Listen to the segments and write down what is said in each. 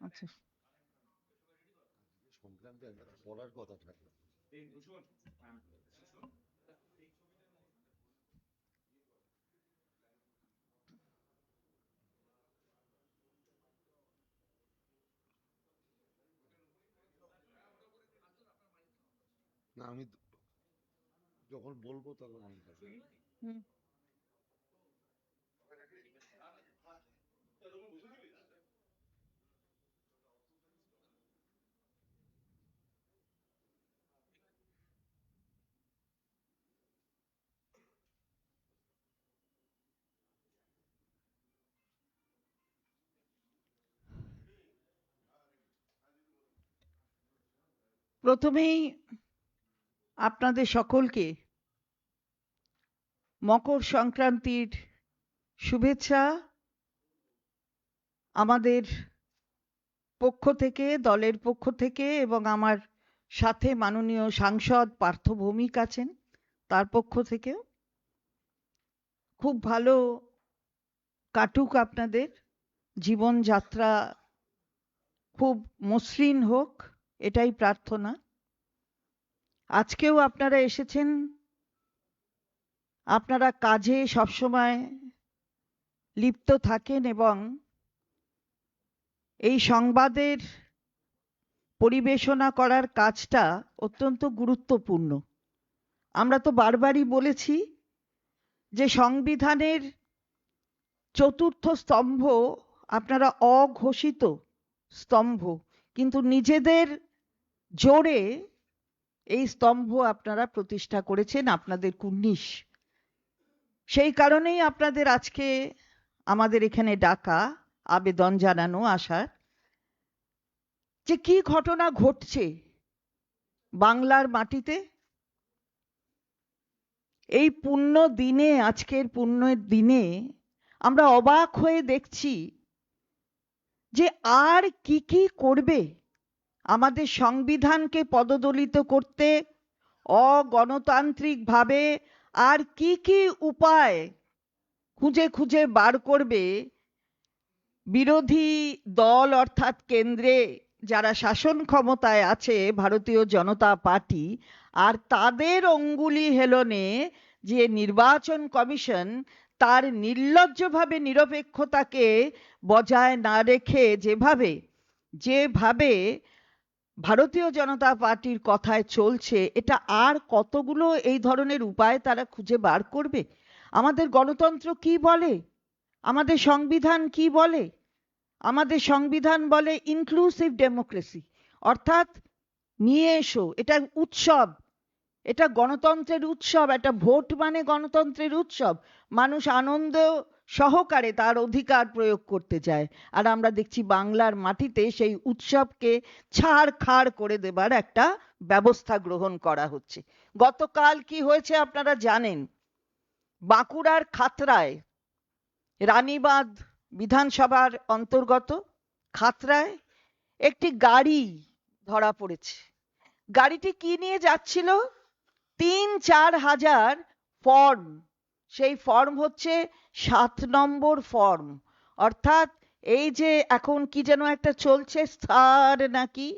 আচ্ছা, সংক্রান্তি পড়ার কথা থাকে। না আমি যখন বলবো তখন আমি হুম। প্রথমেই আপনাদের সকলকে মকর সংক্রান্তির শুভেচ্ছা আমাদের পক্ষ থেকে, দলের পক্ষ থেকে, এবং আমার সাথে মাননীয় সাংসদ পার্থ ভৌমিক আছেন তার পক্ষ থেকেও। খুব ভালো কাটুক আপনাদের জীবনযাত্রা, খুব মসৃণ হোক, এটাই প্রার্থনা। আজকেও আপনারা এসেছেন, আপনারা কাজে সবসময় লিপ্ত থাকেন এবং এই সংবাদের পরিবেশনা করার কাজটা অত্যন্ত গুরুত্বপূর্ণ। আমরা তো বারবারই বলেছি যে সংবিধানের চতুর্থ স্তম্ভ আপনারা অঘোষিত স্তম্ভ, কিন্তু নিজেদের জোরে এই স্তম্ভ আপনারা প্রতিষ্ঠা করেছেন, আপনাদের কুর্নিশ। সেই কারণেই আপনাদের আজকে আমাদের এখানে ডাকা, আবেদন জানানো, আসার যে কি ঘটনা ঘটছে বাংলার মাটিতে এই পুণ্য দিনে, আজকের পুণ্যের দিনে আমরা অবাক হয়ে দেখছি যে আর কি কি করবে আমাদের সংবিধানকে পদদলিত করতে, অগণতান্ত্রিকভাবে আর কি কি উপায় খুঁজে খুঁজে বার করবে বিরোধী দল, অর্থাৎ কেন্দ্রে যারা শাসন ক্ষমতায় আছে ভারতীয় জনতা পার্টি, আর তাদের অঙ্গুলি হেলনে যে নির্বাচন কমিশন তার নির্লজ্জভাবে নিরপেক্ষতাকে বজায় না রেখে যেভাবে ভারতীয় জনতা পার্টির কথায় চলছে, এটা আর কতগুলো এই ধরনের উপায় তারা খুঁজে বার করবে? আমাদের গণতন্ত্র কি বলে? আমাদের সংবিধান কি বলে? আমাদের সংবিধান বলে ইনক্লুসিভ ডেমোক্রেসি, অর্থাৎ নিয়ে এসো, এটা উৎসব, এটা গণতন্ত্রের উৎসব, একটা ভোট মানে গণতন্ত্রের উৎসব, মানুষ আনন্দ সহকারে তার অধিকার প্রয়োগ করতে চায়। আর আমরা দেখছি বাংলার মাটিতে সেই উৎসবকে ছাড়খাড় করে দেবার একটা ব্যবস্থা গ্রহণ করা হচ্ছে। গতকাল কি হয়েছে আপনারা জানেন, বাঁকুড়ার খাতড়ায়, রানীবাঁধ বিধানসভার অন্তর্গত খাতড়ায় একটি গাড়ি ধরা পড়েছে। গাড়িটি কি নিয়ে যাচ্ছিল? ৩-৪ হাজার ফর্ম। সেই ফর্ম হচ্ছে ৭ নম্বর ফর্ম, অর্থাৎ এই যে এখন কি যেন একটা চলছে স্টার নাকি,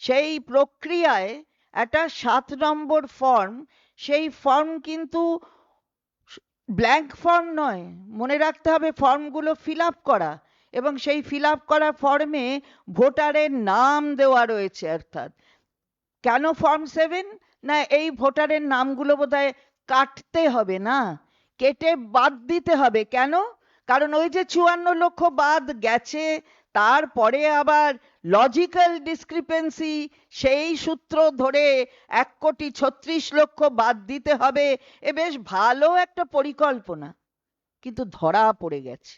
সেই প্রক্রিয়ায় একটা ৭ নম্বর ফর্ম, সেই ফর্ম কিন্তু ব্ল্যাঙ্ক ফর্ম নয়, মনে রাখতে হবে ফর্মগুলো ফিল আপ করা, এবং সেই ফিল আপ করা ফর্মে ভোটারের নাম দেওয়া রয়েছে। অর্থাৎ কেন ফর্ম 7? না, এই ভোটারের নামগুলো বোধহয় কাটতে হবে, না কেটে বাদ দিতে হবে। কেন? কারণ ওই যে ৫৪ লক্ষ বাদ গেছে, তারপরে আবার লজিক্যাল ডিসক্রিপেন্সি, সেই সূত্র ধরে ১,৩৬,০০,০০০ বাদ দিতে হবে। এ বেশ ভালো একটা পরিকল্পনা, কিন্তু ধরা পড়ে গেছে।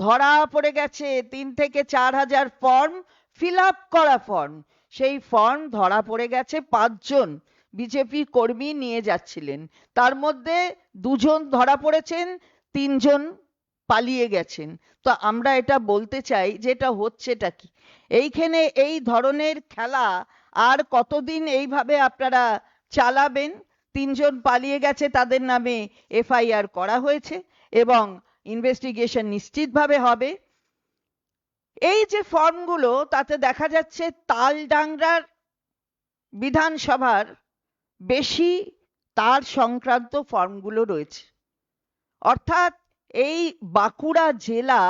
ধরা পড়ে গেছে ৩ থেকে ৪ হাজার ফর্ম, ফিল আপ করা ফর্ম, সেই ফর্ম ধরা পড়ে গেছে। ৫ জন বিজেপি কর্মী নিয়ে যাচ্ছিলেন, তার মধ্যে ২ জন ধরা পড়েছেন, ৩ জন পালিয়ে গেছেন। তো আমরা এটা বলতে চাই যে এটা হচ্ছেটা কি এইখানে? এই ধরনের খেলা আর কতদিন এইভাবে আপনারা চালাবেন? ৩ জন পালিয়ে গেছে, তাদের নামে এফআইআর করা হয়েছে এবং ইনভেস্টিগেশন নিশ্চিতভাবে হবে। এই যে ফর্মগুলো, তাতে দেখা যাচ্ছে তালডাংরার বিধানসভার বেশি তার সংক্রান্ত ফর্মগুলো রয়েছে। অর্থাৎ এই বাঁকুড়া জেলা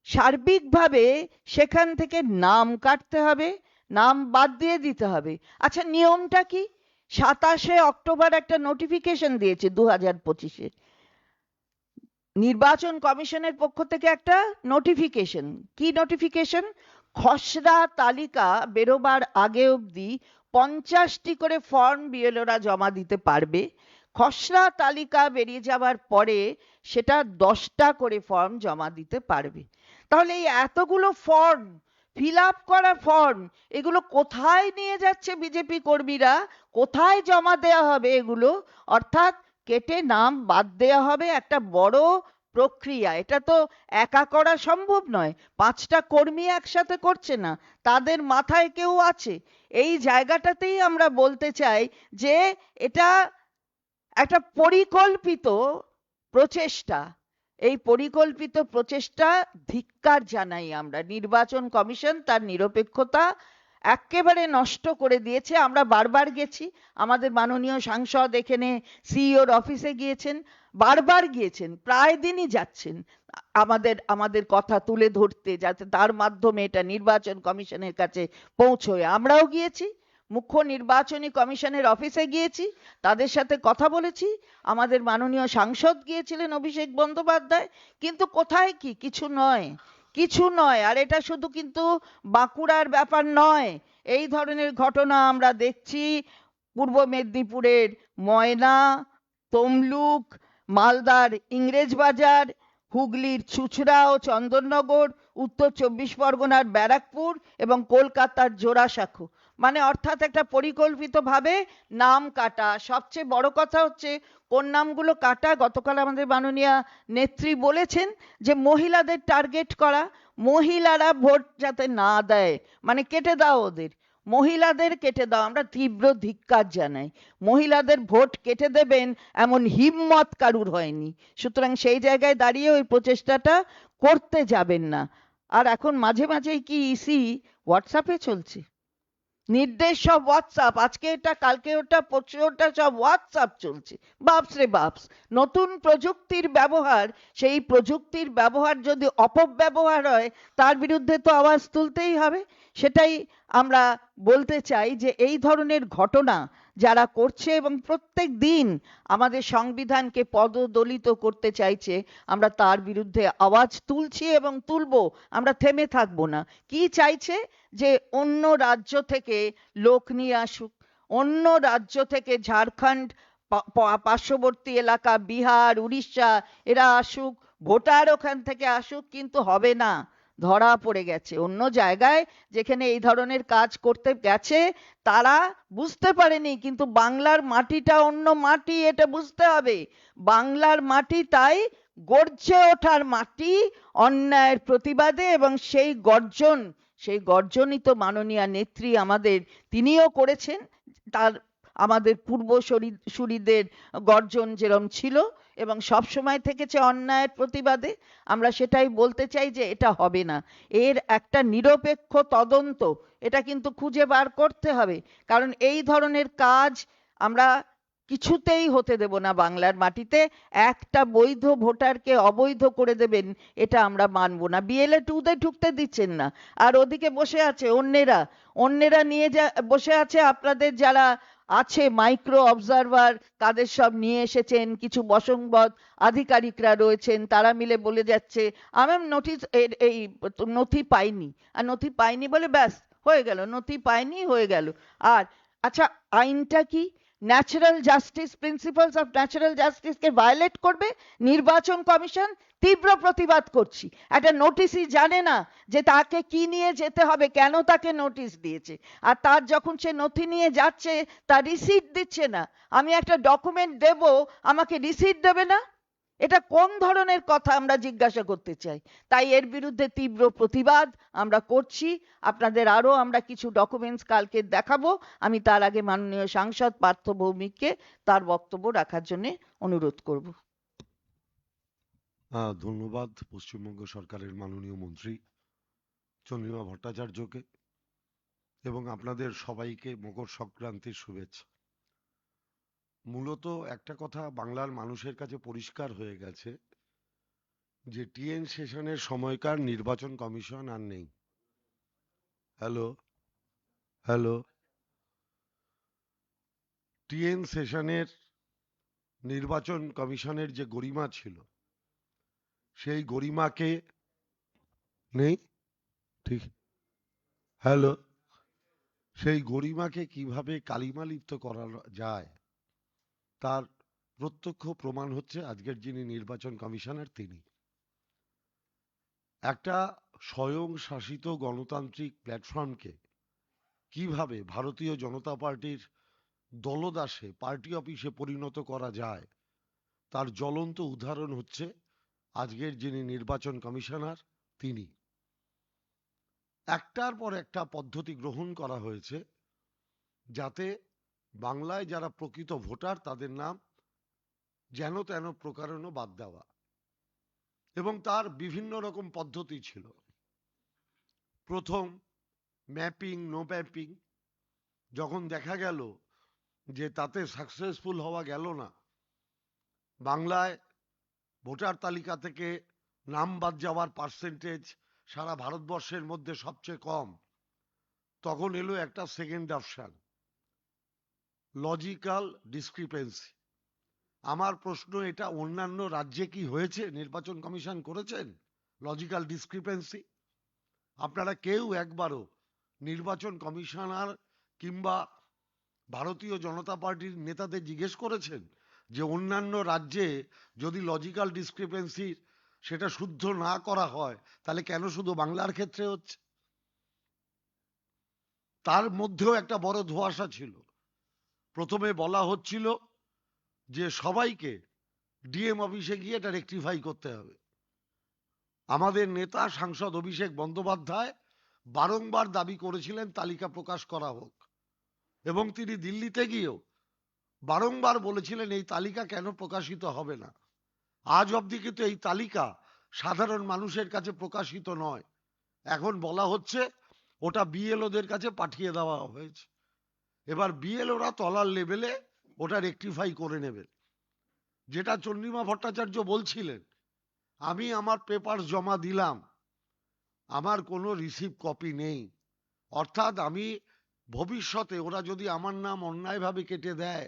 সার্বিকভাবে, সেখান থেকে নাম কাটতে হবে, নাম বাদ দিয়ে দিতে হবে। আচ্ছা, নিয়মটা কি? 27শে অক্টোবর একটা নোটিফিকেশন দিয়েছে 2025-এ নির্বাচন কমিশনের পক্ষ থেকে একটা নোটিফিকেশন। কি নোটিফিকেশন? খসড়া তালিকা বেরোবার আগে অবধি 50টি করে ফর্ম বিএলওরা জমা দিতে পারবে। খসড়া তালিকা বেরিয়ে যাওয়ার পরে সেটা 10টা করে ফর্ম জমা দিতে পারবে। তাহলে এই এতগুলো ফর্ম, ফিল আপ করা ফর্ম, এগুলো কোথায় নিয়ে যাচ্ছে বিজেপি কর্মীরা? কোথায় জমা দেওয়া হবে এগুলো? অর্থাৎ কেটে নাম বাদ দেওয়া হবে। একটা বড় প্রক্রিয়া, এটা তো একা করা সম্ভব নয়। 5টা কর্মী একসাথে করছে না, তাদের মাথায় কেউ আছে। এই জায়গাটাতেই আমরা বলতে চাই যে এটা একটা পরিকল্পিত প্রচেষ্টা। এই পরিকল্পিত প্রচেষ্টা ধিক্কার জানাই আমরা। নির্বাচন কমিশন তার নিরপেক্ষতা একেবারে নষ্ট করে দিয়েছে। আমরা বারবার গেছি, আমাদের মাননীয় সাংসদ এখানে সিইওর অফিসে গিয়েছেন, বারবার গিয়েছেন, প্রায় দিনই যাচ্ছেন আমাদের আমাদের কথা তুলে ধরতে, যাতে তার মাধ্যমে এটা নির্বাচন কমিশনের কাছে পৌঁছয়। আমরাও গিয়েছি, মুখ্য নির্বাচনী কমিশনের অফিসে গিয়েছি, তাদের সাথে কথা বলেছি। আমাদের মাননীয় সাংসদ গিয়েছিলেন অভিষেক বন্দ্যোপাধ্যায়। কিন্তু কোথায় কি? কিছু নয়, কিছু নয়। আর এটা শুধু কিন্তু বাঁকুড়ার ব্যাপার নয়। এই ধরনের ঘটনা আমরা দেখছি পূর্ব মেদিনীপুরের ময়না, তমলুক, মালদার ইংরেজবাজার, হুগলির চুঁচুড়া ও চন্দননগর, উত্তর 24 পরগনার ব্যারাকপুর এবং কলকাতার জোড়াসাঁকো। মানে অর্থাৎ একটা পরিকল্পিতভাবে নাম কাটা। সবচেয়ে বড় কথা হচ্ছে কোন নামগুলো কাটা, গতকাল আমাদের মাননীয় নেত্রী বলেছেন যে মহিলাদের টার্গেট করা। মহিলারা ভোট যাতে না দেয়, মানে কেটে দাও ওদের, মহিলাদের কেটে দাও। আমরা তীব্র ধিক্কার জানাই। মহিলাদের ভোট কেটে দেবেন এমন হিম্মত কারুর হয়নি। সুতরাং সেই জায়গায় দাঁড়িয়ে ওই প্রচেষ্টাটা করতে যাবেন না। আর এখন মাঝে মাঝেই কি ইসি হোয়াটসঅ্যাপে চলছে, নির্দেশ সব হোয়াটসঅ্যাপ, আজকে এটা কালকে ওটা পরশু ওটা, সব হোয়াটসঅ্যাপ চলছে। বাপস রে বাপস! নতুন প্রযুক্তির ব্যবহার, সেই প্রযুক্তির ব্যবহার যদি অপব্যবহার হয়, তার বিরুদ্ধে তো আওয়াজ তুলতেই হবে। সেটাই আমরা বলতে চাই যে এই ধরনের ঘটনা যারা করছে এবং প্রত্যেক দিন আমাদের সংবিধানকে পদদলিত করতে চাইছে, আমরা তার বিরুদ্ধে আওয়াজ তুলছি এবং তুলবো। আমরা থেমে থাকবো না। কি চাইছে? যে অন্য রাজ্য থেকে লোক নিয়ে আসুক, অন্য রাজ্য থেকে ঝাড়খণ্ড, পার্শ্ববর্তী এলাকা বিহার, উড়িষ্যা, এরা আসুক, ভোটার ওখান থেকে আসুক। কিন্তু হবে না, ধরা পড়ে গেছে। অন্য জায়গায় যেখানে এই ধরনের কাজ করতে গেছে তারা বুঝতে পারেনি, কিন্তু বাংলার মাটিটা অন্য মাটি, এটা বুঝতে হবে। বাংলার মাটি তাই গর্জে ওঠার মাটি অন্যায়ের প্রতিবাদে, এবং সেই গর্জনই তো মাননীয় নেত্রী আমাদের, তিনিও করেছেন। তার আমাদের পূর্বসূরিদের গর্জন যেরম ছিল এবং সব সময় থেকেছে অন্যায়ের প্রতিবাদে, আমরা সেটাই বলতে চাই যে এটা হবে না। এর একটা নিরপেক্ষ তদন্ত এটা কিন্তু খুঁজে বার করতে হবে। কারণ এই ধরনের কাজ আমরা কিছুতেই হতে দেব না বাংলার মাটিতে। একটা বৈধ ভোটারকে অবৈধ করে দেবেন, এটা আমরা মানব না। বিএলএ 2-তে ঢুকতে দিচ্ছেন না, আর ওদিকে বসে আছে অন্যেরা, অন্যেরা নিয়ে বসে আছে। আপনাদের যারা আছে মাইক্রো অবজারভার, তাদের সব নিয়ে এসেছেন, কিছু বসংবদ আধিকারিকরা রয়েছেন, তারা মিলে বলে যাচ্ছে আমি নোটিশ, এই নথি পাইনি, আর নথি পাইনি বলে ব্যাস হয়ে গেল, নথি পাইনি হয়ে গেল। আর আচ্ছা, আইনটা কি? Natural justice, principles of natural জাস্টিসকে ভায়োলেট করবে নির্বাচন কমিশন। তীব্র প্রতিবাদ করছি। একটা নোটিশই জানে না যে তাকে কি নিয়ে যেতে হবে, কেন তাকে নোটিশ দিয়েছে, আর তার যখন সে নথি নিয়ে যাচ্ছে তার রিসিট দিচ্ছে না। আমি একটা ডকুমেন্ট দেব, আমাকে রিসিট দেবে না? এটা কোন ধরনের কথা আমরা জিজ্ঞাসা করতে চাই। তাই এর বিরুদ্ধে তীব্র প্রতিবাদ আমরা করছি। আপনাদের আরো আমরা কিছু ডকুমেন্টস কালকে দেখাবো। আমি তার আগে মাননীয় সাংসদ পার্থ ভৌমিককে তার বক্তব্য রাখার জন্য অনুরোধ করব। ধন্যবাদ পশ্চিমবঙ্গ সরকারের মাননীয় মন্ত্রী। চন্দ্রিমা ভট্টাচার্যকে এবং আপনাদের সবাইকে মকর সংক্রান্তির শুভেচ্ছা। মূলত একটা কথা বাংলার মানুষের কাছে পরিষ্কার হয়ে গেছে যে টিএন সেশনের সময়কার নির্বাচন কমিশন আর নেই। হ্যালো হ্যালো টিএন সেশনের নির্বাচন কমিশনের যে গরিমা ছিল সেই গরিমাকে নেই, ঠিক, হ্যালো, সেই গরিমাকে কিভাবে কালিমালিপ্ত করা যায় তার প্রত্যক্ষ প্রমাণ হচ্ছে আজকের যিনি নির্বাচন কমিশনার তিনি। একটা স্বয়ং শাসিত গণতান্ত্রিক প্ল্যাটফর্মকে কিভাবে ভারতীয় জনতা পার্টির দলদাসে পার্টি অফিসে পরিণত করা যায় তার জ্বলন্ত উদাহরণ হচ্ছে আজকের যিনি নির্বাচন কমিশনার তিনি। একটার পর একটা পদ্ধতি গ্রহণ করা হয়েছে যাতে বাংলায় যারা প্রকৃত ভোটার তাদের নাম যেন তেন প্রকারেণ বাদ দেওয়া, এবং তার বিভিন্ন রকম পদ্ধতি ছিল। প্রথম ম্যাপিং, নো ম্যাপিং, যখন দেখা গেল যে তাতে সাকসেসফুল হওয়া গেল না, বাংলায় ভোটার তালিকা থেকে নাম বাদ যাওয়ার পার্সেন্টেজ সারা ভারতবর্ষের মধ্যে সবচেয়ে কম, তখন এলো একটা সেকেন্ড অপশন, লজিক্যাল ডিসক্রিপেন্সি। আমার প্রশ্ন, এটা অন্যান্য রাজ্যে কি হয়েছে? নির্বাচন কমিশন করেছেন লজিক্যাল ডিসক্রিপেন্সি? আপনারা কেউ একবারও নির্বাচন কমিশনার কিংবা ভারতীয় জনতা পার্টির নেতাদের জিজ্ঞেস করেছেন যে অন্যান্য রাজ্যে যদি লজিক্যাল ডিসক্রিপেন্সি সেটা শুদ্ধ না করা হয় তাহলে কেন শুধু বাংলার ক্ষেত্রে হচ্ছে? তার মধ্যেও একটা বড় ধোঁয়াশা ছিল। প্রথমে বলা হচ্ছিল যে সবাইকে ডিএম অফিসে গিয়ে এটা রেকটিফাই করতে হবে। আমাদের নেতা সাংসদ অভিষেক বন্দ্যোপাধ্যায় বারংবার দাবি করেছিলেন তালিকা প্রকাশ করা হোক, এবং তিনি দিল্লিতে গিয়েও বারংবার বলেছিলেন এই তালিকা কেন প্রকাশিত হবে না। আজ অবধি কিন্তু এই তালিকা সাধারণ মানুষের কাছে প্রকাশিত নয়। এখন বলা হচ্ছে ওটা বিএলওদের কাছে পাঠিয়ে দেওয়া হয়েছে, এবার বিএলওরা তলার লেভেলে ওটা রেকটিফাই করে নেবেন। যেটা চন্দ্রিমা ভট্টাচার্য বলছিলেন, আমি আমার পেপার জমা দিলাম, আমার কোনো রিসিভ কপি নেই, অর্থাৎ আমি ভবিষ্যতে ওরা যদি আমার নাম অন্যায়ভাবে কেটে দেয়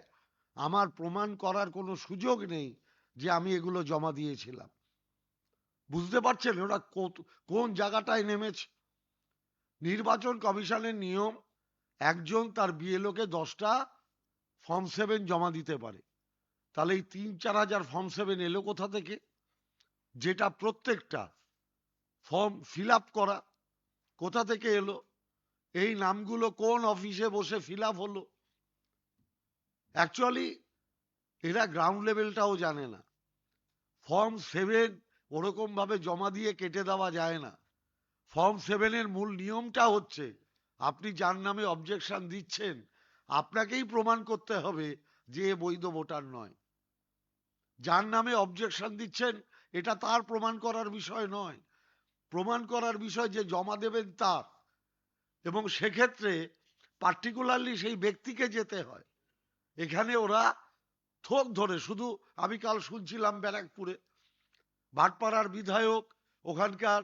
আমার প্রমাণ করার কোনো সুযোগ নেই যে আমি এগুলো জমা দিয়েছিলাম। বুঝতে পারছেন ওরা কোন জায়গাটায় নেমেছে? নির্বাচন কমিশনের নিয়ম, একজন তার বিএলওকে 10টা ফর্ম 7 জমা দিতে পারে, তাহলে এই 3-4 হাজার ফর্ম 7 এলো কোথা থেকে? যেটা প্রত্যেকটা ফর্ম ফিল আপ করা, কোথা থেকে এলো? এই নামগুলো কোন অফিসে বসে ফিল আপ হলো? অ্যাকচুয়ালি এরা গ্রাউন্ড লেভেলটাও জানে না। ফর্ম 7 ওরকম ভাবে জমা দিয়ে কেটে দেওয়া যায় না। ফর্ম 7 এর মূল নিয়মটা হচ্ছে আপনি যার নামে অবজেকশন দিচ্ছেন আপনাকেই প্রমাণ করতে হবে যে বৈধ ভোটার নয়। যার নামে অবজেকশন দিচ্ছেন এটা তার প্রমাণ করার বিষয় নয়, প্রমাণ করার বিষয় যে জমা দেবেন তার, এবং সেক্ষেত্রে পার্টিকুলারলি সেই ব্যক্তিকে যেতে হয়। এখানে ওরা থোক ধরে, শুধু আমি কাল শুনছিলাম ব্যারাকপুরে ভাটপাড়ার বিধায়ক, ওখানকার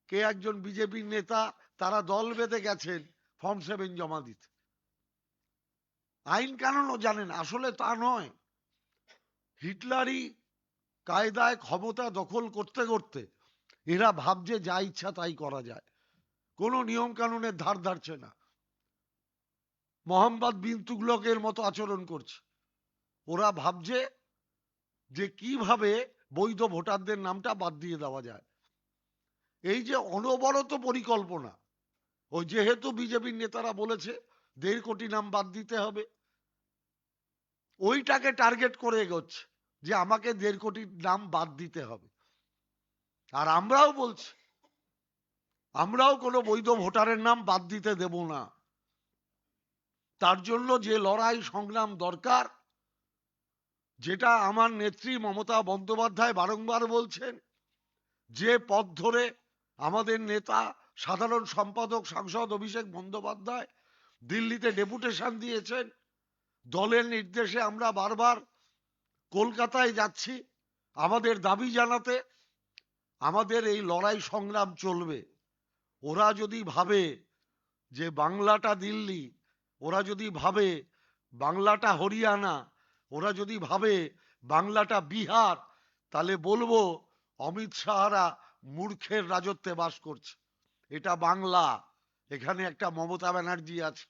কে একজন বিজেপির নেতা, তারা দল বেঁধে গেছেন ফর্ম 7 জমা দিতে। আইন কানুনও জানেন, আসলে তা নয়। হিটলারি কায়দায় ক্ষমতা দখল করতে করতে এরা ভাবছে যা ইচ্ছা তাই করা যায়, কোনো নিয়ম কানুনের ধার ধারছে না। মোহাম্মদ বিন তুগলকের মতো আচরণ করছে। ওরা ভাবছে যে কিভাবে বৈধ ভোটারদের নামটা বাদ দিয়ে দেওয়া যায়। এই যে অনবরত পরিকল্পনা, ওই যেহেতু বিজেপির নেতারা বলেছে 1.5 কোটি নাম বাদ দিতে হবে, ওইটাকে টার্গেট করে এগোচ্ছে যে আমাকে 1.5 কোটি নাম বাদ দিতে হবে। আর আমরাও বলছি আমরাও কোনো বৈধ ভোটারের নাম বাদ দিতে দেব না। তার জন্য যে লড়াই সংগ্রাম দরকার, যেটা আমার নেত্রী মমতা বন্দ্যোপাধ্যায় বারংবার বলছেন, যে পথ ধরে আমাদের নেতা সাধারণ সম্পাদক সাংসদ অভিষেক বন্দ্যোপাধ্যায় দিল্লিতে ডেপুটেশন দিয়েছেন। দলের নির্দেশে আমরা বারবার কলকাতায় যাচ্ছি আমাদের দাবি জানাতে। আমাদের এই লড়াই সংগ্রাম চলবে। ওরা যদি ভাবে যে বাংলাটা দিল্লি, ওরা যদি ভাবে বাংলাটা হরিয়ানা, ওরা যদি ভাবে বাংলাটা বিহার, তাহলে বলবো অমিত শাহরা মূর্খের রাজত্বে বাস করছে। এটা বাংলা। এখানে একটা মমতা ব্যানার্জি আছে,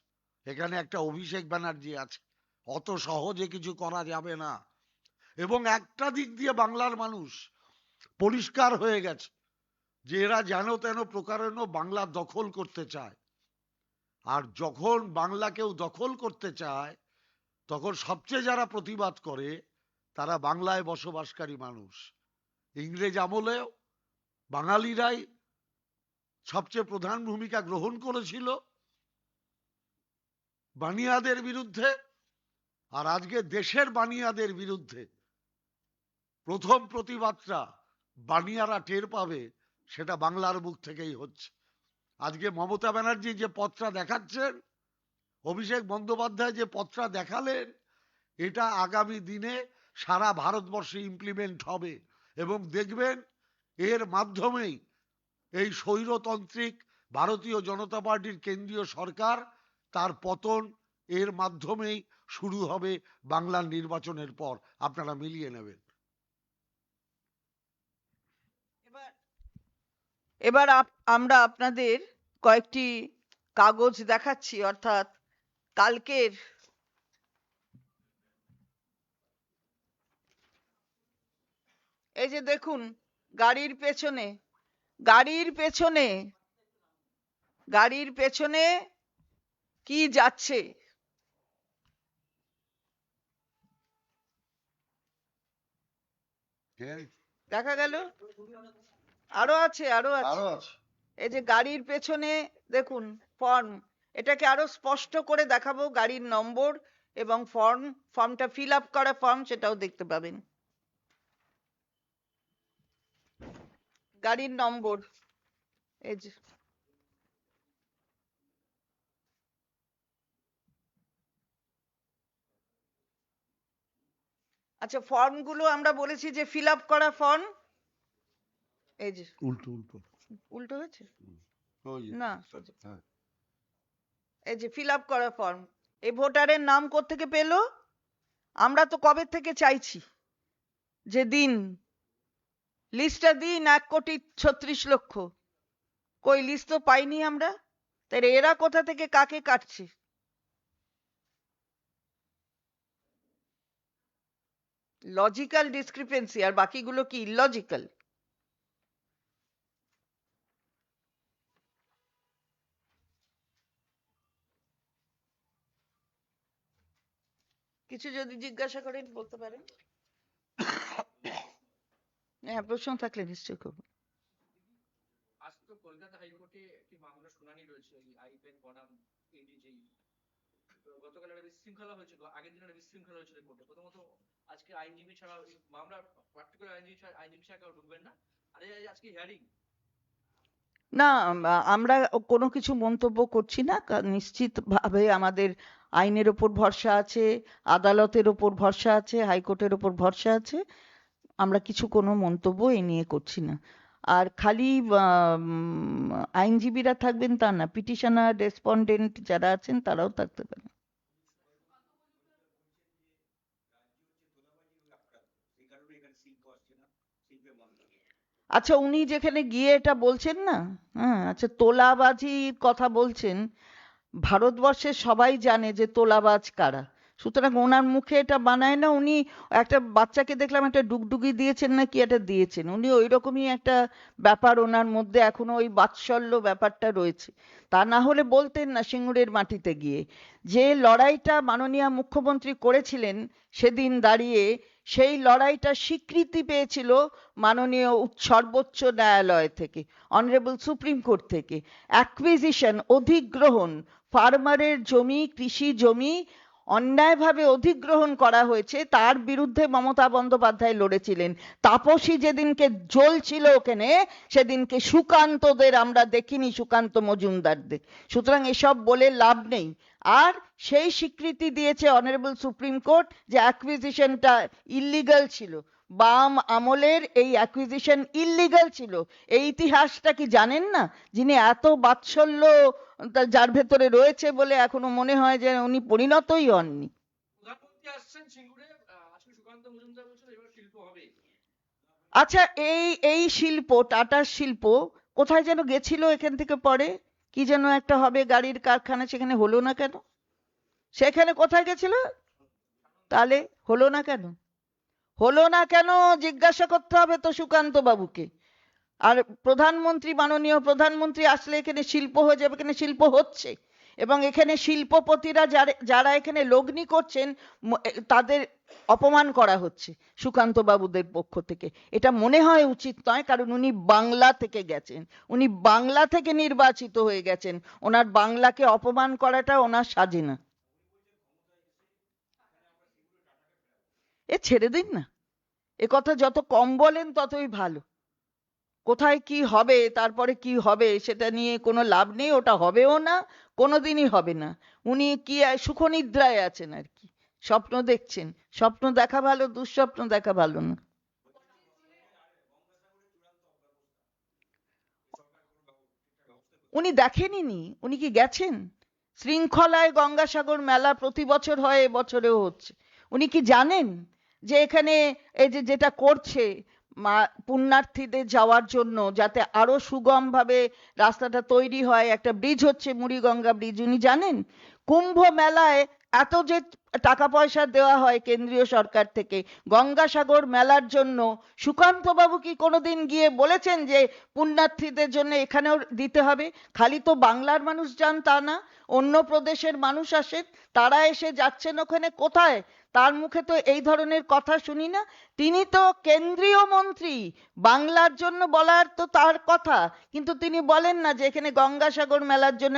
এখানে একটা অভিষেক ব্যানার্জি আছে। অত সহজে কিছু করা যাবে না। এবং একটা দিক দিয়ে বাংলার মানুষ পরিষ্কার হয়ে গেছে যে এরা যেন তেন প্রকারেণ বাংলা দখল করতে চায়। আর যখন বাংলা কেউ দখল করতে চায় তখন সবচেয়ে যারা প্রতিবাদ করে তারা বাংলায় বসবাসকারী মানুষ। ইংরেজ আমলেও বাঙালিরাই সবচেয়ে প্রধান ভূমিকা গ্রহণ করেছিল বানিয়াদের বিরুদ্ধে। আর আজকে দেশের বানিয়াদের বিরুদ্ধে প্রথম প্রতিবাদটা বানিয়ারা টের পাবে, সেটা বাংলার মুখ থেকেই হচ্ছে। আজকে মমতা ব্যানার্জি যে পথটা দেখাচ্ছেন, অভিষেক বন্দ্যোপাধ্যায় যে পথটা দেখালেন, এটা আগামী দিনে সারা ভারতবর্ষে ইমপ্লিমেন্ট হবে। এবং দেখবেন এর মাধ্যমেই এই স্বৈরতান্ত্রিক ভারতীয় জনতা পার্টির কেন্দ্রীয় সরকার তার পতন এর মাধ্যমেই শুরু হবে বাংলার নির্বাচনের পর। আপনারা মিলিয়ে নেবেন। এবার আমরা আপনাদের কয়েকটি কাগজ দেখাচ্ছি, অর্থাৎ কালকের এই যে দেখুন, গাড়ির পেছনে কি যাচ্ছে দেখা গেল। আরো আছে এই যে গাড়ির পেছনে দেখুন ফর্ম, এটাকে আরো স্পষ্ট করে দেখাবো। গাড়ির নম্বর এবং ফর্মটা ফিল আপ করা ফর্ম, সেটাও দেখতে পাবেন। গাড়ির নম্বর এই যে, আচ্ছা ফর্মগুলো আমরা বলেছি যে ফিল আপ করা ফর্ম। এই যে উল্টো হয়েছে না, এই যে ফিল আপ করা ফর্ম। এই ভোটারের নাম কোত্থেকে পেলো? আমরা তো কবে থেকে চাইছি যে দিন লিস্টটা দিন 1,36,00,000, কই লিস্ট তো পাইনি আমরা। তাই এরা কোথা থেকে কাকে কাটছে? লজিক্যাল ডিসক্রিপেন্সি, আর বাকিগুলো কি ইলজিক্যাল? কিছু যদি জিজ্ঞাসা করেন বলতে পারেন। হ্যাঁ, প্রশ্ন থাকলে নিশ্চয় করবো। আজ তো কলকাতা হাইকোর্টে একটি মামলা শুনানি রয়েছে, আইপেন বনাম এডিজি। গতকাল একটা বিশৃঙ্খলা হয়েছিল, আগের দিন একটা বিশৃঙ্খলা হয়েছিল কোর্টে। প্রথমত আজকে আইনজীবী ছাড়া মামলা পার্টিকুলার আইনজীবী ছাড়া কেউ ঢুকবেন না। আর আজকে হিয়ারিং না, আমরা কোনো কিছু মন্তব্য করছি না। নিশ্চিতভাবে আমাদের আইনের ওপর ভরসা আছে, আদালতের ওপর ভরসা আছে, হাইকোর্টের ওপর ভরসা আছে। আমরা কিছু কোনো মন্তব্য এই নিয়ে করছি না। আর খালি আইনজীবীরা থাকবেন তা না, পিটিশনার রেসপন্ডেন্ট যারা আছেন তারাও থাকতে পারেন। আচ্ছা, উনি যেখানে গিয়ে এটা বলছেন না, হ্যাঁ, আচ্ছা তোলাবাজির কথা বলছেন। ভারতবর্ষের সবাই জানে যে তোলাবাজ কারা, সুতরাং ওনার মুখে এটা বানায় না। উনি একটা বাচ্চাকে দেখলাম একটা ডুগডুগি দিয়েছেন না কি একটা দিয়েছেন, উনি ওই রকমই একটা ব্যাপার ওনার মধ্যে এখনো ওই বাৎসল্য ব্যাপারটা রয়েছে। তা না হলে বলতেন না সিঙ্গুরের মাটিতে গিয়ে যে লড়াইটা মাননীয় মুখ্যমন্ত্রী করেছিলেন সেদিন দাঁড়িয়ে, সেই লড়াইটা স্বীকৃতি পেয়েছিল মাননীয় সর্বোচ্চ ন্যায়ালয় থেকে, অনারেবল সুপ্রিম কোর্ট থেকে। অ্যাকুইজিশন, অধিগ্রহণ, ফার্মারের জমি, কৃষি জমি অন্যায়ভাবে অধিগ্রহণ করা হয়েছে তার বিরুদ্ধে মমতা বন্দ্যোপাধ্যায় লড়েছিলেন। তাপসী যেদিনকে জ্বলছিল ওখানে, সেদিনকে সুকান্তদের আমরা দেখিনি, সুকান্ত মজুমদারদের। সুতরাং এসব বলে লাভ নেই। আর সেই স্বীকৃতি দিয়েছে অনারেবল সুপ্রিম কোর্ট যে অ্যাকুইজিশনটা ইল্লিগাল ছিল। বাম আমলের এই অ্যাকুইজিশন ইল্লিগাল ছিল। এই ইতিহাসটা কি জানেন না? যিনি এত বাৎসল্য যার ভেতরে রয়েছে বলে এখনো মনে হয় যে উনি পরিণতই হননি। প্রধানমন্ত্রী আসছেন সিঙ্গুরে, আজকে সুকান্ত মজুমদার বলছেন এবার শিল্প হবে। আচ্ছা, এই এই শিল্প, টাটার শিল্প কোথায় যেন গেছিল এখান থেকে পরে, কি যেন একটা হবে গাড়ির কারখানা, সেখানে হলো না কেন? সেখানে কোথায় গেছিল? তাহলে হলো না কেন? হলো না কেন জিজ্ঞাসা করতে হবে তো সুকান্ত বাবুকে। আর প্রধানমন্ত্রী, মাননীয় প্রধানমন্ত্রী আসলে এখানে শিল্প হয়ে যাবে। এখানে শিল্প হচ্ছে, এবং এখানে শিল্পপতিরা যারা এখানে লগ্নি করছেন তাদের অপমান করা হচ্ছে সুকান্ত বাবুদের পক্ষ থেকে। এটা মনে হয় উচিত নয়, কারণ উনি বাংলা থেকে গেছেন, উনি বাংলা থেকে নির্বাচিত হয়ে গেছেন। ওনার বাংলাকে অপমান করাটা ওনার সাজে না। এ ছেড়ে দিন না, এ কথা যত কম বলেন ততই ভালো। কোথায় কি হবে, তারপরে কি হবে সেটা নিয়ে কোনো লাভ নেই, ওটা হবেও না, কোনোদিনই হবে না। উনি কি সুখনিদ্রায় আছেন আর কি, স্বপ্ন দেখছেন। স্বপ্ন দেখা ভালো, দুঃস্বপ্ন দেখা ভালো না। উনি দেখেননি, উনি কি গেছেন? শৃঙ্খলায় গঙ্গাসাগর মেলা প্রতি বছর হয়, এবছরেও হচ্ছে। উনি কি জানেন যে এখানে এই যে যেটা করছে পুণ্যার্থীদের যাওয়ার জন্য, যাতে আরো সুগম ভাবে রাস্তাটা তৈরি হয়, একটা ব্রিজ হচ্ছে মুড়িগঙ্গা ব্রিজ, উনি জানেন? কুম্ভ মেলায় এত যে টাকা পয়সা দেওয়া হয় কেন্দ্রীয় সরকার থেকে গঙ্গাসাগর মেলার জন্য, সুকান্ত বাবু কি কোনোদিন গিয়ে বলেছেন যে পুণ্যার্থীদের জন্য এখানেও দিতে হবে? খালি তো বাংলার মানুষ যান তা না, অন্য প্রদেশের মানুষ আসেন, তারা এসে যাচ্ছেন ওখানে। কোথায় তার মুখে তো এই ধরনের কথা শুনি না। তিনি তো কেন্দ্রীয় মন্ত্রী, বাংলার জন্য বলার তো তার কথা, কিন্তু তিনি বলেন না যে এখানে গঙ্গাসাগর মেলার জন্য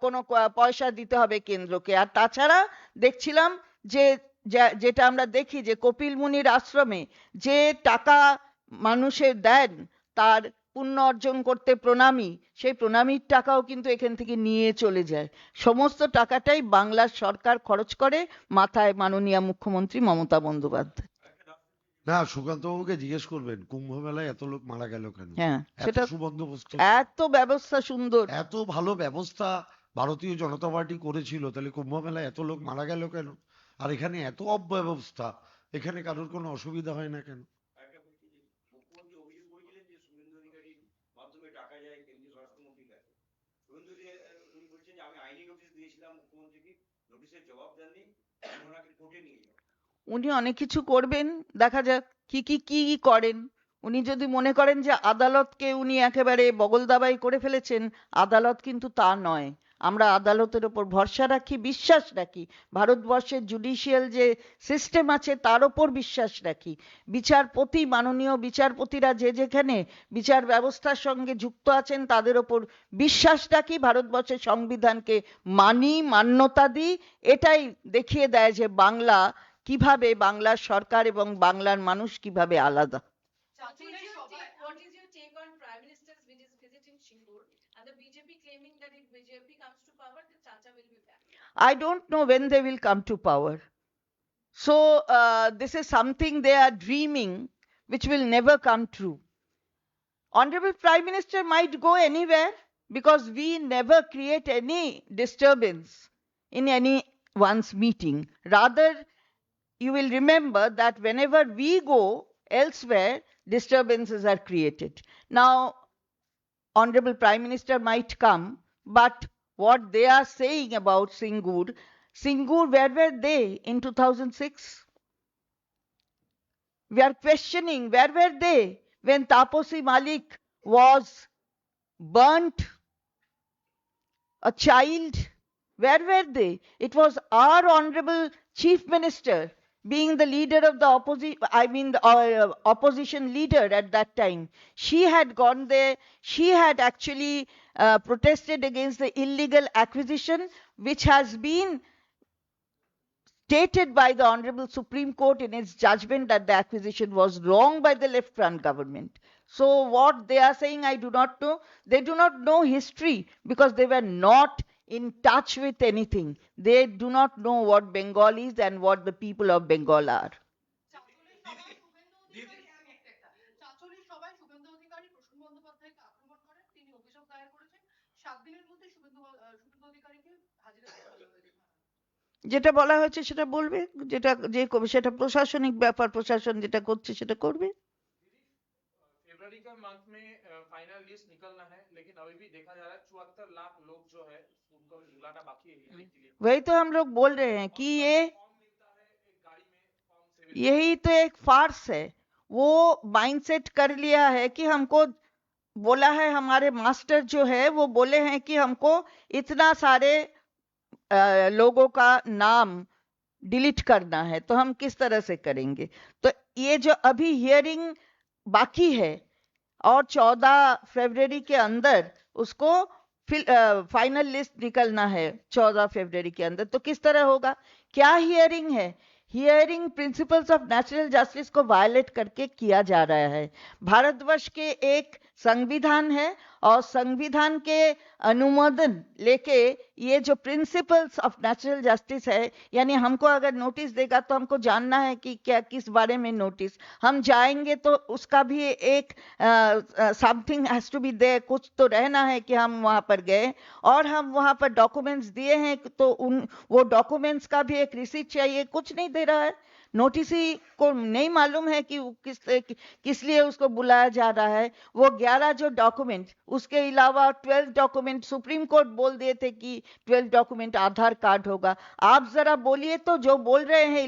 কোনো পয়সা দিতে হবে কেন্দ্রকে। আর তাছাড়া দেখছিলাম যে যেটা আমরা দেখি যে কপিল মুনির আশ্রমে যে টাকা মানুষের দেন তার পুণ্য অর্জন করতে প্রণামী, সেই প্রণামীর টাকাও কিন্তু এখান থেকে নিয়ে চলে যায়। সমস্ত টাকাটাই বাংলার সরকার খরচ করে, মাথায় মাননীয় মুখ্যমন্ত্রী মমতা বন্দ্যোপাধ্যায়। না, সুকান্ত বাবুকে জিজ্ঞেস করবেন কুম্ভ মেলায় এত লোক মারা গেল কেন। হ্যাঁ, এত সেটা সুবন্দোবস্ত, এত ব্যবস্থা সুন্দর, এত ভালো ব্যবস্থা ভারতীয় জনতা পার্টি করেছিল, তাহলে কুম্ভ মেলায় এত লোক মারা গেল কেন? আর এখানে এত অব্যবস্থা, এখানে কারোর কোনো অসুবিধা হয় না কেন? একটা বলছি যে মুখ্যমন্ত্রী অভিযোগ করেছিলেন যে শুভেন্দু অধিকারীর মাধ্যমে টাকা যায় কেন্দ্রীয় স্বরাষ্ট্রমন্ত্রীর কাছে। শুভেন্দু উনি বলছেন যে আমি আইনি নোটিশ দিয়েছিলাম মুখ্যমন্ত্রীকে, নোটিশের জবাব দেননি, ওনাকে কোর্টে নিয়ে যাও। উনি অনেক কিছু করবেন, দেখা যাক কি কি কি করেন। উনি যদি মনে করেন যে আদালতকে উনি একেবারে বগল দাবাই করে ফেলেছেন, আদালত কিন্তু তা নয়। আমরা আদালতের ওপর ভরসা রাখি, বিশ্বাস রাখি। ভারতবর্ষের জুডিশিয়াল যে সিস্টেম আছে তার ওপর বিশ্বাস রাখি। বিচারপতি, মাননীয় বিচারপতিরা যে যেখানে বিচার ব্যবস্থার সঙ্গে যুক্ত আছেন তাদের ওপর বিশ্বাস রাখি, ভারতবর্ষের সংবিধানকে মানি, মান্যতা দিই। এটাই দেখিয়ে দেয় যে বাংলা কিভাবে, বাংলার সরকার এবং বাংলার মানুষ কিভাবে আলাদা। What is your take on Prime Minister's visit in Shingur and the BJP claiming that if BJP comes to power, then Chacha will be back? I don't know when they will come to power. So this is something they are dreaming, which will never come true. Honorable Prime Minister might go anywhere because we never create any disturbance in anyone's meeting. Rather, you will remember that whenever we go elsewhere, disturbances are created. Now, Honorable Prime Minister might come, but what they are saying about Singur, where were they in 2006? We are questioning, where were they when Taposi Malik was burnt, a child? Where were they? It was our Honorable Chief Minister, being the leader of the opposition leader at that time. She had gone there. She had actually protested against the illegal acquisition, which has been stated by the Honorable Supreme Court in its judgment that the acquisition was wrong by the left front government. So, what they are saying, I do not know. They do not know history because they were not in touch with anything. They do not know what Bengal is and what the people of Bengal are. চাঁচলের সভায় শুভেন্দু অধিকারী প্রসূন বন্দ্যোপাধ্যায়কে আক্রমণ করেন, তিনি অভিযোগ দায়ের করেছেন। 7 দিনের মধ্যে শুভেন্দু অধিকারীকে হাজিরা করা হয়েছে। যেটা বলা হয়েছে সেটা বলবে, যেটা যে সেটা প্রশাসনিক ব্যাপার, প্রশাসন যেটা করছে সেটা করবে। फरवरी का मंथ में फाइनल लिस्ट निकलना है, लेकिन अभी भी देखा जा रहा है 74 लाख लोग जो है उनको बुलाना बाकी है हियरिंग के लिए। वही तो हम लोग बोल रहे हैं कि ये फॉर्म मिलता है एक गाड़ी में, फॉर्म से यही तो एक फार्स है। वो माइंडसेट कर लिया है कि हमको बोला है, हमारे मास्टर जो है वो बोले हैं कि हमको इतना सारे लोगों का नाम डिलीट करना है, तो हम किस तरह से करेंगे। तो ये जो अभी हियरिंग बाकी है और 14 फरवरी के अंदर उसको फाइनल लिस्ट निकलना है 14 फरवरी के अंदर, तो किस तरह होगा। क्या हियरिंग है, hearing principles of natural justice को वायलेट करके किया जा रहा है। भारतवर्ष के एक संविधान है और संविधान के अनुमोदन लेके ये जो प्रिंसिपल्स ऑफ नेचुरल जस्टिस है, यानी हमको अगर नोटिस देगा तो हमको जानना है कि क्या किस बारे में नोटिस, हम जाएंगे तो उसका भी एक something has to be there, कुछ तो रहना है कि हम वहां पर गए और हम वहां पर डॉक्यूमेंट्स दिए हैं, तो वो डॉक्यूमेंट्स का भी एक रिसीट चाहिए, कुछ नहीं दे रहा है। नोटिस ही को नहीं मालूम है कि किस लिए उसको बुलाया जा रहा है। वो 11 जो डॉक्यूमेंट, उसके अलावा 12 डॉक्यूमेंट सुप्रीम कोर्ट बोल दिए थे कि 12 डॉक्यूमेंट आधार कार्ड होगा। आप जरा बोलिए तो, जो बोल रहे हैं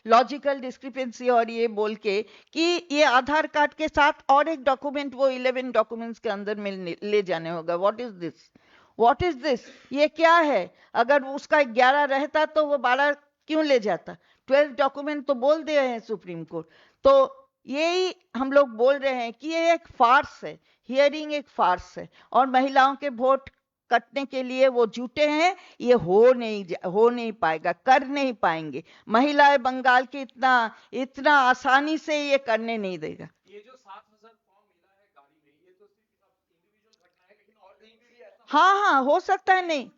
लॉजिकल डिस्क्रिपेंसी और ये बोल के कि ये आधार कार्ड के साथ और एक डॉक्यूमेंट वो 11 डॉक्यूमेंट्स के अंदर में ले जाने होगा। What is this, what is this, ये क्या है। अगर उसका 11 रहता तो वो 12 क्यों ले जाता। 12 डॉक्यूमेंट तो बोल दिए हैं सुप्रीम कोर्ट। तो यही हम लोग बोल रहे हैं कि ये एक फार्स है, हियरिंग एक फार्स है और महिलाओं के वोट कटने के लिए वो जुटे हैं। ये हो नहीं पाएगा, कर नहीं पाएंगे। महिलाएं बंगाल की इतना आसानी से ये करने नहीं देगा। ये जो 7,000 फॉर्म मिला है गाड़ी में, ये तो सिर्फ इंडिविजुअल घटना है, लेकिन और कहीं पे भी ऐसा हाँ, हो सकता है। नहीं,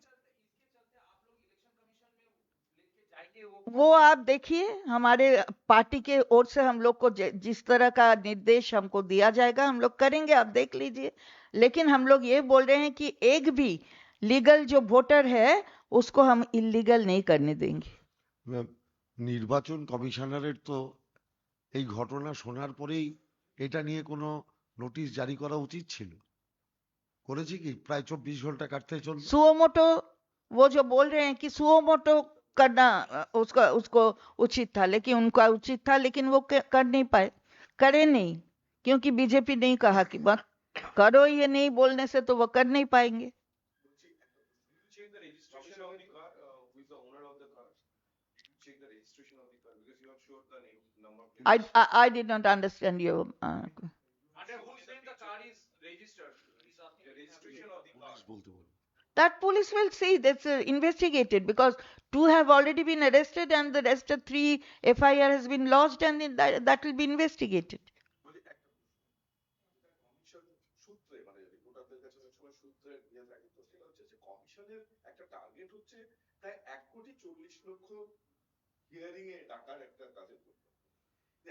वो आप देखिए, हमारे पार्टी के ओर से हम लोग को जिस तरह का निर्देश हमको दिया जाएगा हम लोग करेंगे, आप देख लीजिए। लेकिन हम लोग ये बोल रहे हैं कि एक भी लीगल जो वोटर है उसको हम इलीगल नहीं करने देंगे। নির্বাচন কমিশনারের তো এই ঘটনা শোনার পরেই এটা নিয়ে কোনো নোটিশ জারি করা উচিত ছিল, করেছে কি? প্রায় 24 ঘন্টা কাটতে চলল। सुओमोटो, वो जो बोल रहे हैं कि सुओमोटो करना उसको उचित था, लेकिन उनका उचित था, लेकिन वो कर नहीं पाए, करे नहीं, क्योंकि बीजेपी नहीं कहा कि मत करो, ये नहीं बोलने से तो वो कर नहीं पाएंगे। check the registration of the car, who is the owner of the car? Did you check the registration of the car? Because you have showed the name, number of plates. I did not understand you. under whose name the car is registered. He's asking The registration of the car. Police বলতে বলো। That police will see, that's investigated, because 2 have already been arrested and the rest of 3 FIR has been lodged and that will be investigated. বলি একটা commission সূত্রে, মানে রিপোর্টারদের কাছে অনেক সময় সূত্রে দিয়ে থাকে, তো সেটা হচ্ছে যে কমিশনের একটা টার্গেট হচ্ছে প্রায় 1,40,00,000 হিয়ারিং এ টাকার একটা কাজের করতে।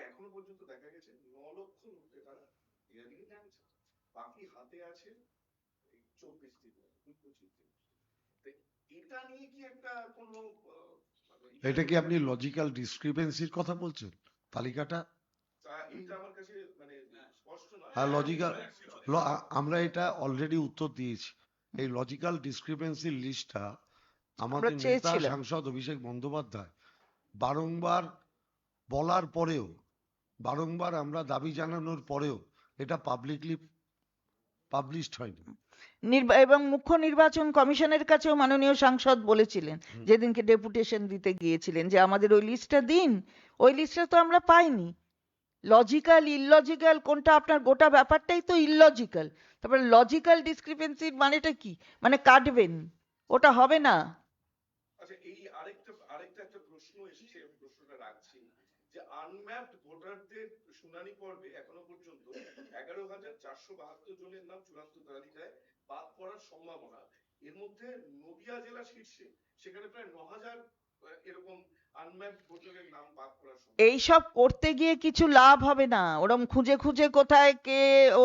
এখনো পর্যন্ত দেখা গেছে 9,00,000 টাকা হিয়ারিং এ দিয়েছে, বাকি হাতে আছে 24 দিন, 25 দিন। এটা নিয়ে কি একটা কোনো এটা কি আপনি লজিক্যাল ডিসক্রিপেন্সির কথা বলছেন? তালিকাটা এটা আমার কাছে মানে স্পষ্ট নয়। হ্যাঁ, লজিক্যাল, আমরা এটা অলরেডি উত্তর দিয়েছি। এই লজিক্যাল ডিসক্রিপেন্সির লিস্টটা আমাদের নেতা চেয়েছিলাম। সাংসদ অভিষেক বন্দ্যোপাধ্যায় বারংবার বলার পরেও, বারংবার আমরা দাবি জানানোর পরেও এটা পাবলিকলি পাবলিশড হয়নি। এবং মুখ্য নির্বাচন কমিশনের কাছেও মাননীয় সাংসদ বলেছিলেন যেদিনকে ডেপুটেশন দিতে গিয়েছিলেন যে আমাদের ওই লিস্টটা দিন, ওই লিস্টটা তো আমরা পাইনি। লজিক্যাল ইললজিক্যাল কোনটা, আপনার গোটা ব্যাপারটাই তো ইললজিক্যাল। তারপরে লজিক্যাল ডিসক্রিপেন্সির মানেটা কি, মানে কাটবেন, ওটা হবে না। আচ্ছা, এই আরেকটা একটা প্রশ্ন প্রশ্ন এসেছে, আমি প্রশ্নটা রাখছি, যে আনম্যাপড ভোটারদের শুনানি পর্বে এখনো পর্যন্ত 11,472 জনের নাম চূড়ান্ত তালিকায় বাদ পড়ার সম্ভাবনা। এর মধ্যে নদিয়া জেলা শীর্ষে, সেখানে প্রায় 9,000 এরকম আনম্যাপড ভোটারের নাম বাদ পড়ার সম্ভাবনা। এইসব করতে গিয়ে কিছু লাভ হবে না, ওরম খুঁজে খুঁজে কোথায় কে ও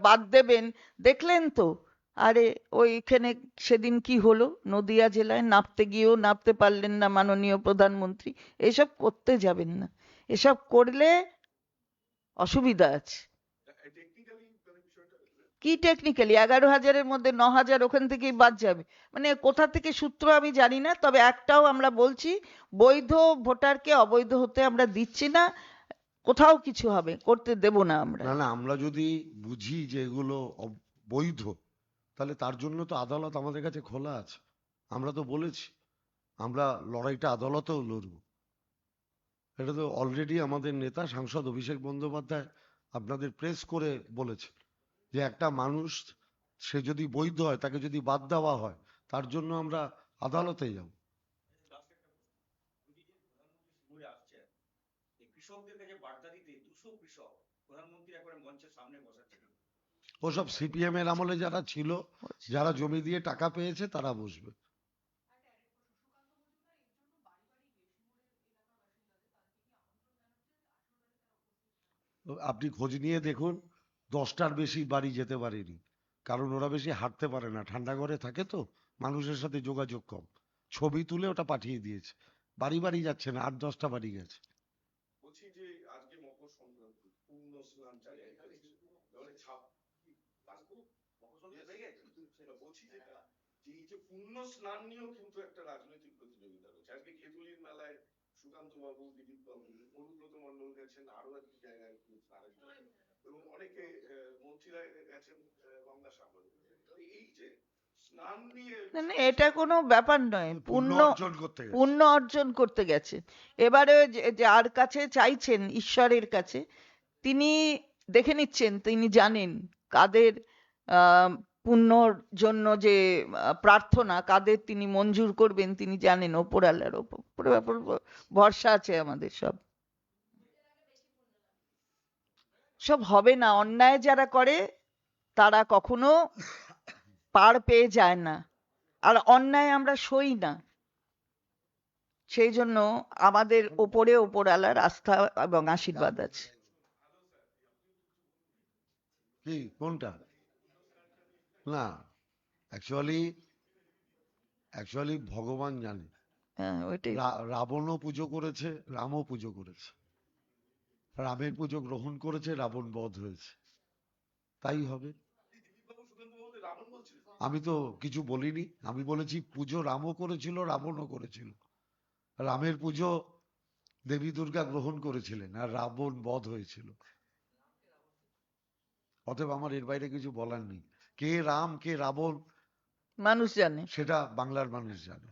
বাদ দেবেন দেখলেন তো। আরে ওইখানে সেদিন কি হলো, নদিয়া জেলায় নাপতে গিয়েও নাপতে পারলেন না মাননীয় প্রধানমন্ত্রী। এসব করতে যাবেন না, এসব করলে অসুবিধা আছে। টেকনিক্যালি বিষয়টা কি টেকনিক্যালি 11,000-এর মধ্যে 9,000 ওখান থেকেই বাদ যাবে, মানে কোথা থেকে সূত্র আমি জানি না, তবে একটাও আমরা বলছি, বৈধ ভোটারকে অবৈধ হতে আমরা দিচ্ছি না, কোথাও কিছু হবে করতে দেব না আমরা। না না, আমরা যদি বুঝি যে এগুলো বৈধ, তাহলে তার জন্য তো আদালত আমাদের কাছে খোলা আছে। আমরা তো বলেছি আমরা লড়াইটা আদালতেও লড়বো। এটা তো অলরেডি আমাদের নেতা সাংসদ অভিষেক বন্দ্যোপাধ্যায় আপনাদের প্রেস করে বলেছে যে একটা মানুষ সে যদি বৈধ হয়, তাকে যদি বাদ দেওয়া হয়, তার জন্য আমরা আদালতে যাব। কৃষকদের কাছে বার্তা দিতে 200 কৃষক প্রধানমন্ত্রী একবারে মঞ্চের সামনে বসাচ্ছেন। ওসব সিপিএম এর আমলে যারা ছিল, যারা জমি দিয়ে টাকা পেয়েছে, তারা বসবে। আপনি খোঁজ নিয়ে দেখুন, 10টার বেশি বাড়ি যেতে পারেনি, কারণ ওরা বেশি হাঁটতে পারে না, ঠান্ডা ঘরে থাকে তো, মানুষের সাথে যোগাযোগ কম। ছবি তুলে ওটা পাঠিয়ে দিয়েছে, বাড়ি বাড়ি যাচ্ছে না, 8-10টা বাড়ি গেছে। বলছি যে আজকে মকর সংক্রান্তি, পূর্ণ স্নান চালিয়ে বলছি যেটা, যে এই যে পূর্ণ স্নান নিয়েও কিন্তু একটা রাজনৈতিক প্রতিযোগিতা রয়েছে। আজকে কেতুলির মেলায় সুকান্ত বাবু, দিলীপ বাবু, অনুব্রত মন্ডল গেছেন, আরো এক জায়গায় স্নানের জন্য, এবং অনেকে মন্ত্রীরা গেছেন গঙ্গাসাগরে। এই যে স্নান নিয়ে না না, এটা কোনো ব্যাপার নয়, পুণ্য পুণ্য অর্জন করতে গেছে। পুণ্য অর্জন করতে গেছে। এবারে যার কাছে চাইছেন, ঈশ্বরের কাছে, তিনি দেখে নিচ্ছেন, তিনি জানেন কাদের পুণ্যর জন্য যে প্রার্থনা, কাদের তিনি মঞ্জুর করবেন তিনি জানেন, ওপরওয়ালার ওপর ভরসা আছে আমাদের। সব সব হবে না, অন্যায় যারা করে তারা কখনো পার পেয়ে যায় না, আর অন্যায় আমরা সই না। সেই জন্য আমাদের ওপরে ওপরওয়ালার আস্থা এবং আশীর্বাদ আছে। কি কোনটা? না, অ্যাকচুয়ালি ভগবান জানে। হ্যাঁ, ওইটাই। রাবণও পুজো করেছে, রামও পুজো করেছে। রামের পুজো গ্রহণ করেছে, রাবণ বধ হয়েছে, তাই হবে। দিলীপবাবু, সুকান্ত বাবু রাবণ বলছিলেন। আমি তো কিছু বলিনি, আমি বলেছি পুজো রামও করেছিল, রাবণও করেছিল। রামের পুজো দেবী দুর্গা গ্রহণ করেছিলেন, আর রাবণ বধ হয়েছিল। অতএব আমার এর বাইরে কিছু বলার নেই। কে রাম কে রাবণ মানুষ জানে। সেটা বাংলার মানুষ জানে।